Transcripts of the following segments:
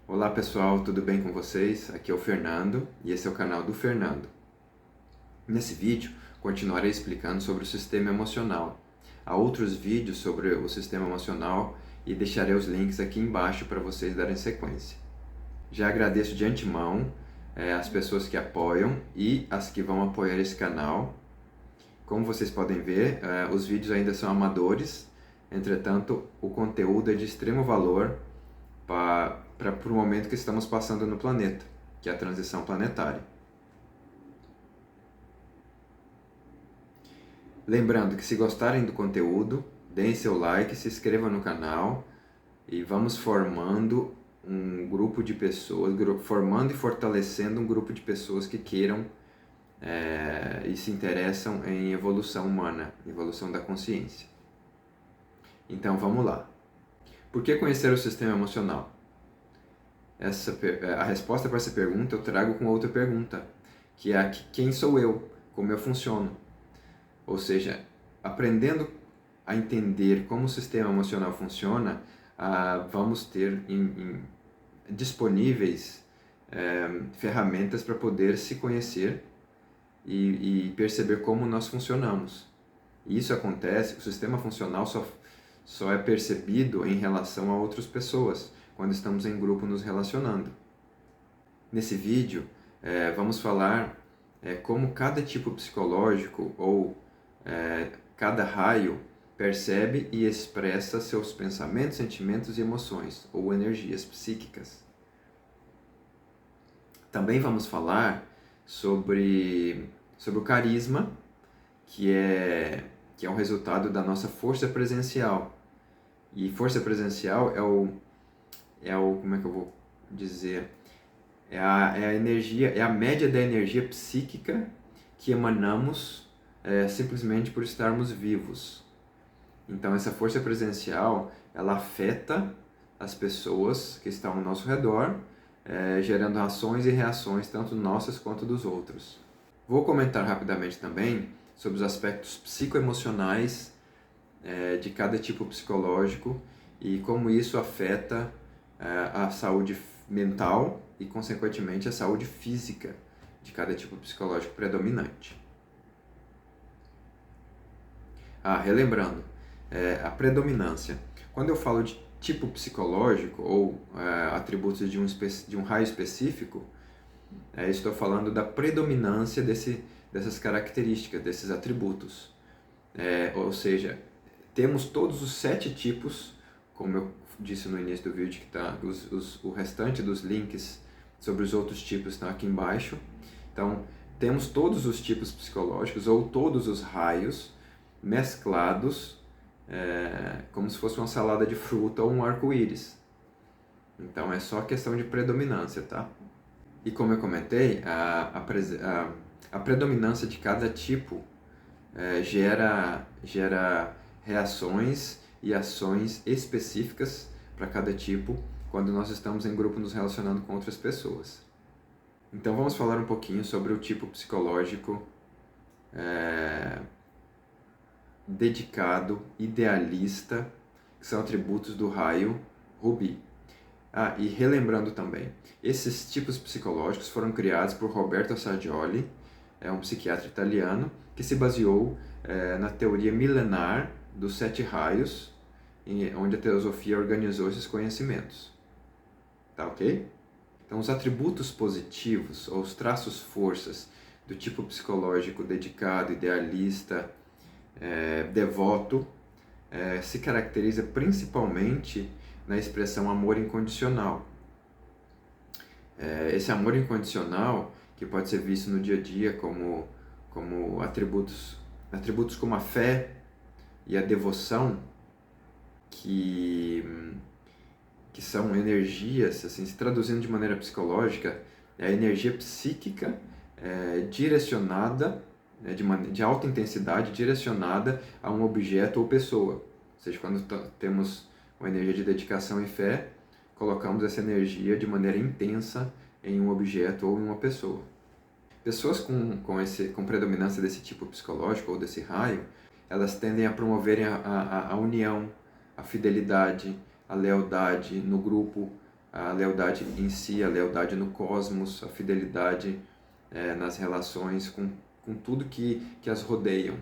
Olá pessoal, tudo bem com vocês? Aqui é o Fernando e esse é o canal do Fernando. Nesse vídeo, continuarei explicando sobre o sistema emocional. Há outros vídeos sobre o sistema emocional e deixarei os links aqui embaixo para vocês darem sequência. Já agradeço de antemão as pessoas que apoiam e as que vão apoiar esse canal. Como vocês podem ver, os vídeos ainda são amadores, entretanto, o conteúdo é de extremo valor para o momento que estamos passando no planeta, que é a transição planetária. Lembrando que se gostarem do conteúdo, deem seu like, se inscrevam no canal e vamos formando um grupo de pessoas, formando e fortalecendo um grupo de pessoas que queiram e se interessam em evolução humana, evolução da consciência. Então vamos lá. Por que conhecer o sistema emocional? A resposta para essa pergunta eu trago com outra pergunta, que é quem sou eu, como eu funciono. Ou seja, aprendendo a entender como o sistema emocional funciona, vamos ter disponíveis ferramentas para poder se conhecer e perceber como nós funcionamos. E isso acontece, o sistema funcional só é percebido em relação a outras pessoas, quando estamos em grupo nos relacionando. Nesse vídeo, vamos falar como cada tipo psicológico ou cada raio percebe e expressa seus pensamentos, sentimentos e emoções, ou energias psíquicas. Também vamos falar sobre o carisma, que é um resultado da nossa força presencial. E força presencial como é que eu vou dizer? É a energia, é a média da energia psíquica que emanamos simplesmente por estarmos vivos. Então essa força presencial, ela afeta as pessoas que estão ao nosso redor, gerando ações e reações tanto nossas quanto dos outros. Vou comentar rapidamente também sobre os aspectos psicoemocionais de cada tipo psicológico e como isso afeta a saúde mental e, consequentemente, a saúde física de cada tipo psicológico predominante. Relembrando, a predominância. Quando eu falo de tipo psicológico ou atributos de um raio específico, estou falando da predominância dessas características, desses atributos. Ou seja, temos todos os 7 tipos, como eu disse no início do vídeo, que tá, o restante dos links sobre os outros tipos estão aqui embaixo. Então, temos todos os tipos psicológicos, ou todos os raios, mesclados, como se fosse uma salada de fruta ou um arco-íris. Então, é só questão de predominância, tá? E como eu comentei, a predominância de cada tipo gera reações e ações específicas para cada tipo quando nós estamos em grupo nos relacionando com outras pessoas. Então vamos falar um pouquinho sobre o tipo psicológico dedicado, idealista, que são atributos do raio Rubi. E relembrando também, esses tipos psicológicos foram criados por Roberto Assagioli, um psiquiatra italiano, que se baseou na teoria milenar dos 7 raios, onde a teosofia organizou esses conhecimentos. Tá ok? Então, os atributos positivos, ou os traços forças do tipo psicológico dedicado, idealista, devoto, se caracteriza principalmente na expressão amor incondicional. Esse amor incondicional, que pode ser visto no dia a dia como atributos como a fé e a devoção, que são energias, assim, se traduzindo de maneira psicológica, é a energia psíquica direcionada, de alta intensidade, direcionada a um objeto ou pessoa. Ou seja, quando temos uma energia de dedicação e fé, colocamos essa energia de maneira intensa em um objeto ou em uma pessoa. Pessoas com predominância desse tipo psicológico ou desse raio, elas tendem a promoverem a união, a fidelidade, a lealdade no grupo, a lealdade em si, a lealdade no cosmos, a fidelidade nas relações com tudo que as rodeiam.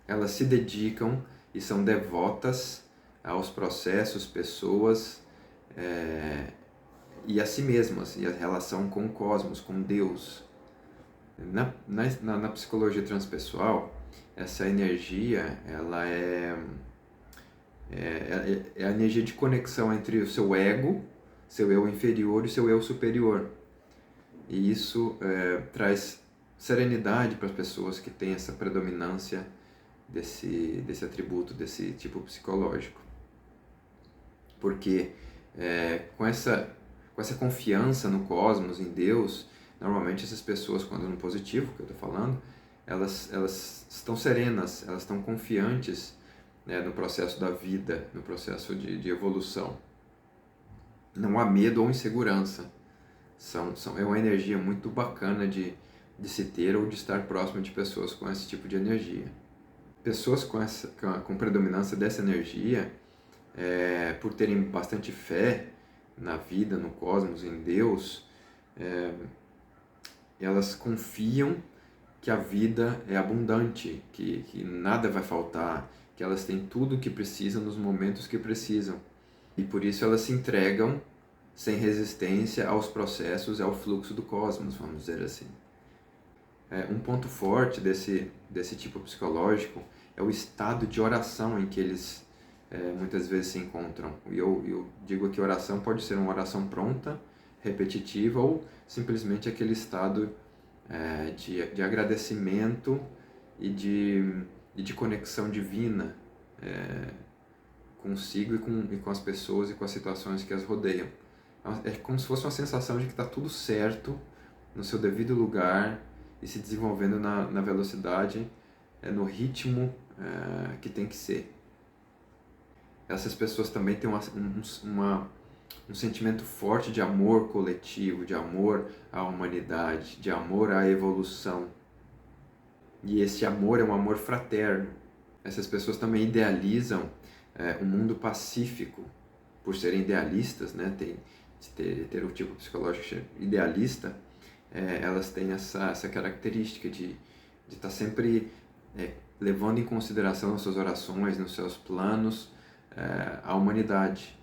Elas se dedicam e são devotas aos processos, pessoas e a si mesmas, e a relação com o cosmos, com Deus. Na psicologia transpessoal, essa energia ela é a energia de conexão entre o seu ego, seu eu inferior e seu eu superior. E isso traz serenidade para as pessoas que têm essa predominância desse atributo, desse tipo psicológico. Porque com essa confiança no cosmos, em Deus, normalmente essas pessoas, quando no positivo, que eu estou falando, elas estão serenas, elas estão confiantes no processo da vida, no processo de evolução. Não há medo ou insegurança. É uma energia muito bacana de se ter ou de estar próximo de pessoas com esse tipo de energia. Pessoas com predominância dessa energia, por terem bastante fé na vida, no cosmos, em Deus, elas confiam que a vida é abundante, que nada vai faltar, que elas têm tudo o que precisam nos momentos que precisam. E por isso elas se entregam sem resistência aos processos e ao fluxo do cosmos, vamos dizer assim. Um ponto forte desse tipo psicológico é o estado de oração em que eles muitas vezes se encontram. E eu digo que oração pode ser uma oração pronta, repetitiva, ou simplesmente aquele estado de agradecimento e de conexão divina consigo e com as pessoas e com as situações que as rodeiam. É como se fosse uma sensação de que está tudo certo, no seu devido lugar e se desenvolvendo na velocidade, no ritmo que tem que ser. Essas pessoas também têm um sentimento forte de amor coletivo, de amor à humanidade, de amor à evolução. E esse amor é um amor fraterno. Essas pessoas também idealizam um mundo pacífico, por serem idealistas, né? Ter o tipo psicológico idealista, elas têm essa característica de estar sempre levando em consideração nas suas orações, nos seus planos, a humanidade,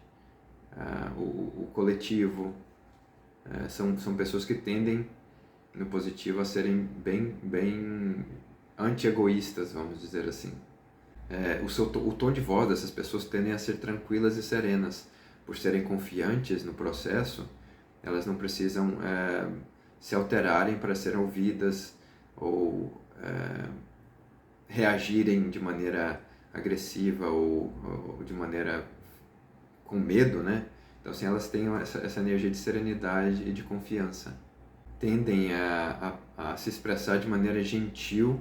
o coletivo. São pessoas que tendem, no positivo, a serem bem anti-egoístas, vamos dizer assim. O tom de voz dessas pessoas tendem a ser tranquilas e serenas. Por serem confiantes no processo, elas não precisam se alterarem para serem ouvidas ou reagirem de maneira agressiva ou de maneira com medo, né? Então, assim, elas têm essa energia de serenidade e de confiança. Tendem a se expressar de maneira gentil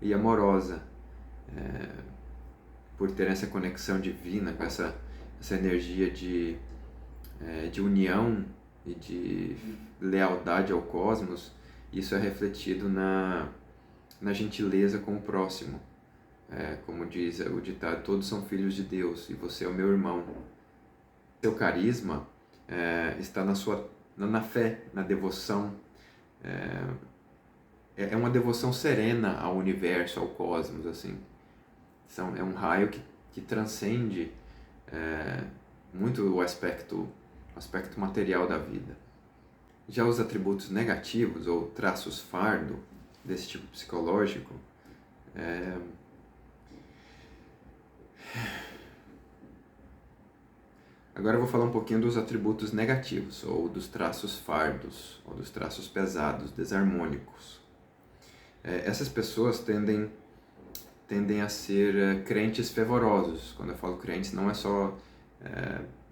e amorosa, por ter essa conexão divina, com essa energia de união e de lealdade ao cosmos. Isso é refletido na gentileza com o próximo. Como diz o ditado, todos são filhos de Deus e você é o meu irmão. Seu carisma está na fé, na devoção. É uma devoção serena ao universo, ao cosmos, assim. É um raio que transcende muito o aspecto material da vida. Já os atributos negativos, ou traços fardo, desse tipo psicológico, agora eu vou falar um pouquinho dos atributos negativos, ou dos traços fardos, ou dos traços pesados, desarmônicos. Essas pessoas tendem a ser crentes fervorosos. Quando eu falo crentes, não é só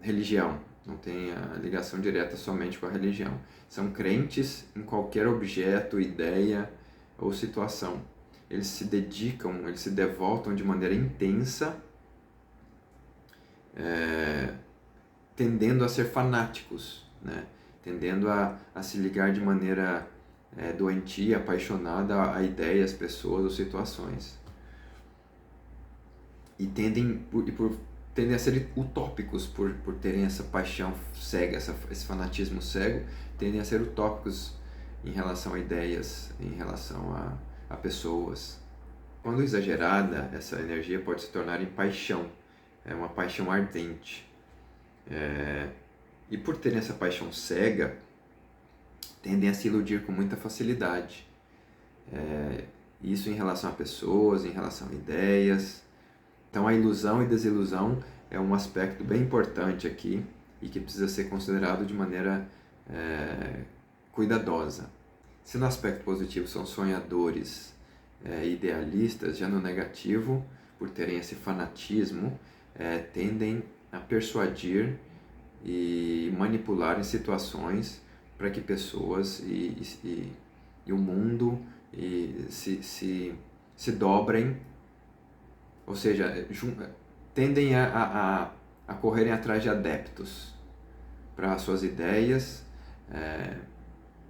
religião, não tem a ligação direta somente com a religião. São crentes em qualquer objeto, ideia ou situação. Eles se dedicam, eles se devotam de maneira intensa, tendendo a ser fanáticos, né? Tendendo a se ligar de maneira doentia, apaixonada a ideias, pessoas ou situações. E tendem, tendem a ser utópicos por terem essa paixão cega, esse fanatismo cego, tendem a ser utópicos em relação a ideias, em relação a pessoas. Quando exagerada, essa energia pode se tornar em paixão, é uma paixão ardente. E por terem essa paixão cega, tendem a se iludir com muita facilidade. Isso em relação a pessoas, em relação a ideias. Então a ilusão e desilusão é um aspecto bem importante aqui e que precisa ser considerado de maneira cuidadosa. Se no aspecto positivo são sonhadores, idealistas, já no negativo, por terem esse fanatismo, tendem a persuadir e manipular em situações para que pessoas e o mundo se dobrem, ou seja, tendem a correrem atrás de adeptos para suas ideias,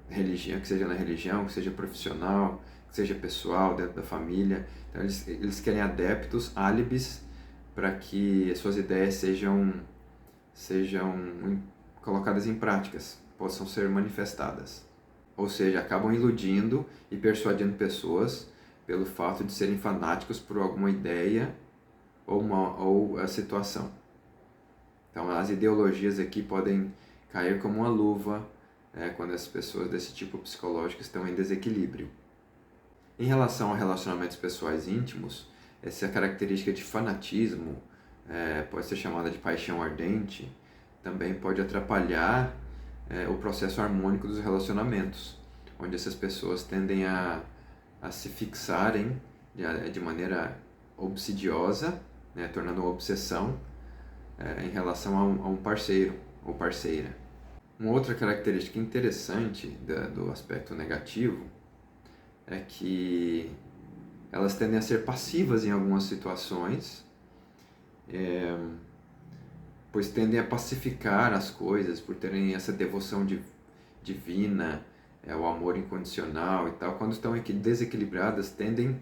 religião, que seja na religião, que seja profissional, que seja pessoal, dentro da família. Então eles querem adeptos, álibis, para que suas ideias sejam colocadas em práticas, possam ser manifestadas. Ou seja, acabam iludindo e persuadindo pessoas pelo fato de serem fanáticos por alguma ideia ou a situação. Então as ideologias aqui podem cair como uma luva quando as pessoas desse tipo psicológico estão em desequilíbrio. Em relação a relacionamentos pessoais íntimos, essa característica de fanatismo, pode ser chamada de paixão ardente, também pode atrapalhar o processo harmônico dos relacionamentos, onde essas pessoas tendem a se fixarem de maneira obsidiosa, tornando uma obsessão em relação a um parceiro ou parceira. Uma outra característica interessante do aspecto negativo é que elas tendem a ser passivas em algumas situações, pois tendem a pacificar as coisas por terem essa devoção divina, o amor incondicional e tal. Quando estão desequilibradas, tendem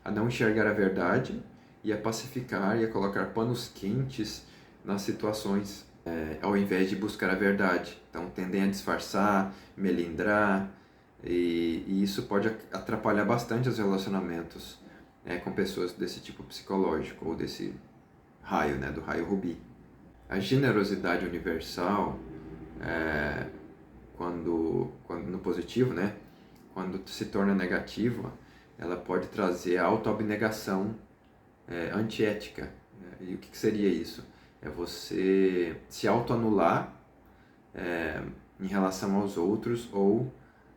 a não enxergar a verdade e a pacificar e a colocar panos quentes nas situações, ao invés de buscar a verdade. Então tendem a disfarçar, melindrar, e isso pode atrapalhar bastante os relacionamentos com pessoas desse tipo psicológico ou desse raio, do raio rubi. A generosidade universal, quando no positivo, quando se torna negativa, ela pode trazer a autoabnegação antiética. E o que seria isso? É você se autoanular em relação aos outros ou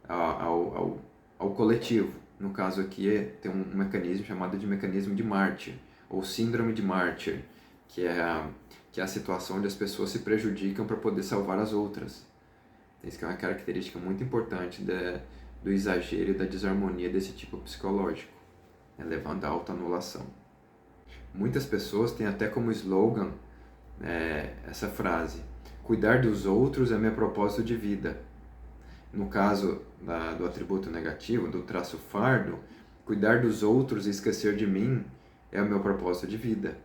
ao coletivo. No caso aqui tem um mecanismo chamado de mecanismo de mártir, ou síndrome de mártir, que é a situação onde as pessoas se prejudicam para poder salvar as outras. Isso é uma característica muito importante do exagero e da desarmonia desse tipo psicológico, levando à autoanulação. Muitas pessoas têm até como slogan essa frase: cuidar dos outros é meu propósito de vida. No caso do atributo negativo, do traço fardo, cuidar dos outros e esquecer de mim é o meu propósito de vida.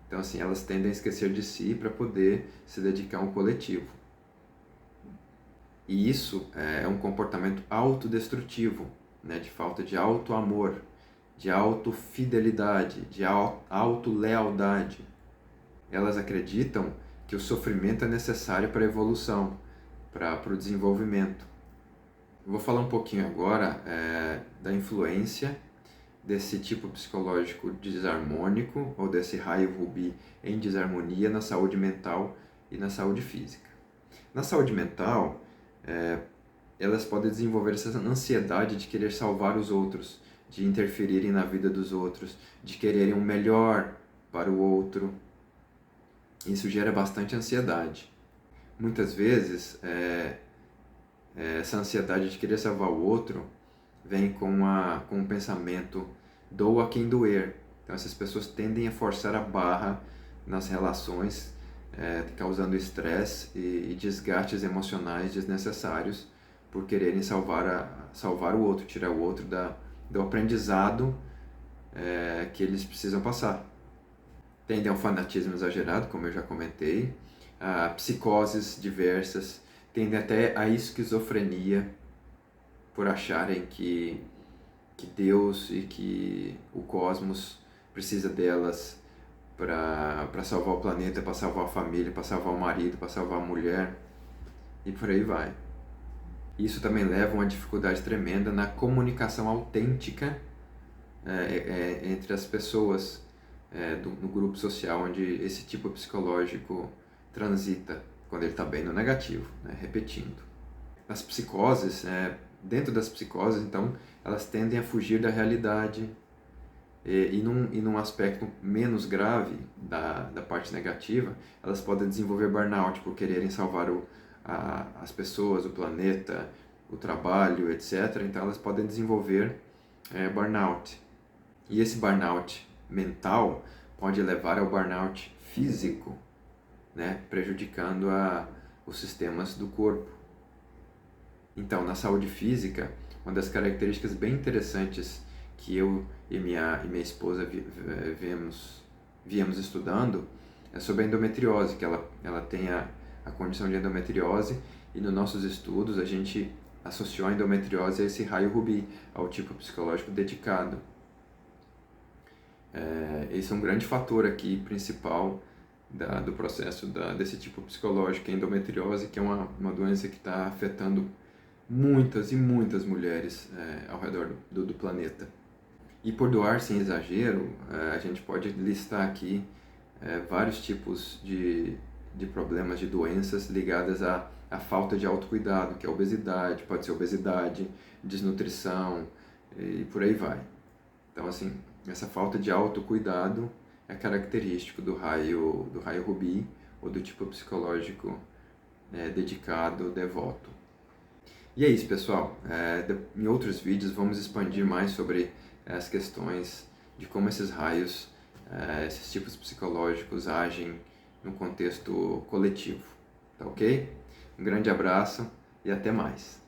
Então, assim, elas tendem a esquecer de si para poder se dedicar ao coletivo. E isso é um comportamento autodestrutivo, de falta de auto-amor, de auto-fidelidade, de auto-lealdade. Elas acreditam que o sofrimento é necessário para a evolução, para o desenvolvimento. Eu vou falar um pouquinho agora da influência desse tipo psicológico desarmônico, ou desse raio rubi em desarmonia na saúde mental e na saúde física. Na saúde mental, elas podem desenvolver essa ansiedade de querer salvar os outros, de interferirem na vida dos outros, de quererem o melhor para o outro. Isso gera bastante ansiedade. Muitas vezes, essa ansiedade de querer salvar o outro vem com um pensamento doa quem doer. Então essas pessoas tendem a forçar a barra nas relações, causando estresse e desgastes emocionais desnecessários por quererem salvar o outro, tirar o outro do aprendizado que eles precisam passar. tendem ao fanatismo exagerado, como eu já comentei, a psicoses diversas, tendem até à esquizofrenia, por acharem que Deus e que o cosmos precisa delas para salvar o planeta, para salvar a família, para salvar o marido, para salvar a mulher, e por aí vai. Isso também leva a uma dificuldade tremenda na comunicação autêntica entre as pessoas no grupo social onde esse tipo psicológico transita, quando ele está bem no negativo, né? Repetindo. As psicoses, dentro das psicoses, então, elas tendem a fugir da realidade e num aspecto menos grave da parte negativa, elas podem desenvolver burnout por quererem salvar as pessoas, o planeta, o trabalho, etc. Então, elas podem desenvolver burnout. E esse burnout mental pode levar ao burnout físico, né? Prejudicando os sistemas do corpo. Então, na saúde física, uma das características bem interessantes que eu e minha esposa viemos estudando é sobre a endometriose, que ela tem a condição de endometriose, e nos nossos estudos a gente associou a endometriose a esse raio rubi, ao tipo psicológico dedicado. Esse é um grande fator aqui, principal, do processo desse tipo psicológico, a endometriose, que é uma doença que está afetando muitas e muitas mulheres ao redor do planeta. E por doar sem exagero, a gente pode listar aqui vários tipos de problemas, de doenças ligadas à falta de autocuidado, que é a obesidade, pode ser obesidade, desnutrição e por aí vai. Então, assim, essa falta de autocuidado é característico do raio rubi ou do tipo psicológico dedicado, devoto. E é isso, pessoal. Em outros vídeos vamos expandir mais sobre as questões de como esses raios, esses tipos psicológicos agem no contexto coletivo. Tá ok? Um grande abraço e até mais.